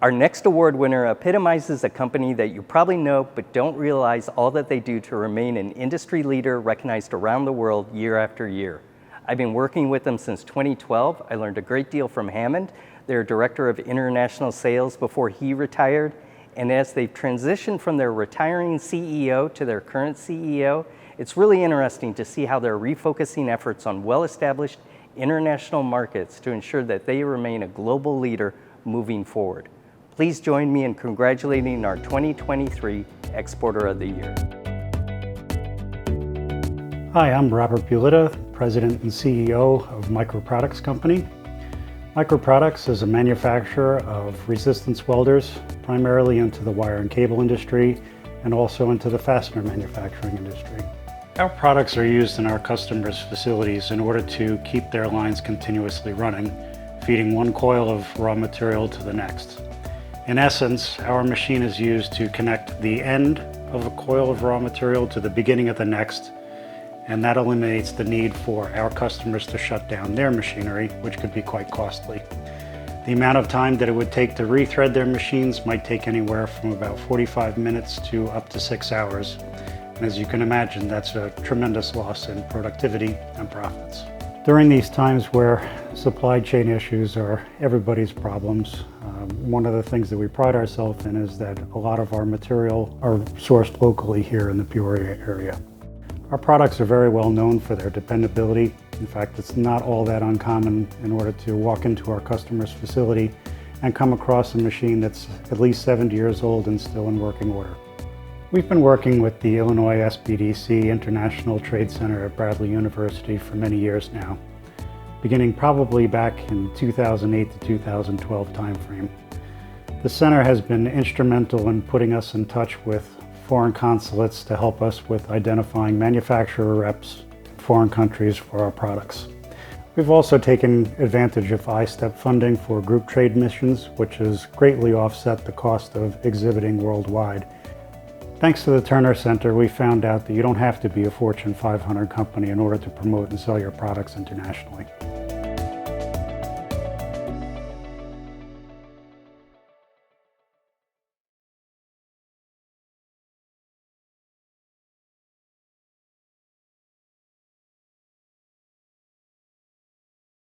Our next award winner epitomizes a company that you probably know but don't realize all that they do to remain an industry leader recognized around the world year after year. I've been working with them since 2012. I learned a great deal from Hammond, their director of international sales, before he retired. And as they've transitioned from their retiring CEO to their current CEO, it's really interesting to see how they're refocusing efforts on well-established international markets to ensure that they remain a global leader moving forward. Please join me in congratulating our 2023 Exporter of the Year. Hi, I'm Robert Bulita, President and CEO of Microproducts Company. Microproducts is a manufacturer of resistance welders, primarily into the wire and cable industry and also into the fastener manufacturing industry. Our products are used in our customers' facilities in order to keep their lines continuously running, feeding one coil of raw material to the next. In essence, our machine is used to connect the end of a coil of raw material to the beginning of the next, and that eliminates the need for our customers to shut down their machinery, which could be quite costly. The amount of time that it would take to rethread their machines might take anywhere from about 45 minutes to up to 6 hours. And as you can imagine, that's a tremendous loss in productivity and profits. During these times where supply chain issues are everybody's problems, one of the things that we pride ourselves in is that a lot of our material are sourced locally here in the Peoria area. Our products are very well known for their dependability. In fact, it's not all that uncommon in order to walk into our customer's facility and come across a machine that's at least 70 years old and still in working order. We've been working with the Illinois SBDC International Trade Center at Bradley University for many years now, beginning probably back in 2008 to 2012 timeframe. The center has been instrumental in putting us in touch with foreign consulates to help us with identifying manufacturer reps in foreign countries for our products. We've also taken advantage of ISTEP funding for group trade missions, which has greatly offset the cost of exhibiting worldwide. Thanks to the Turner Center, we found out that you don't have to be a Fortune 500 company in order to promote and sell your products internationally.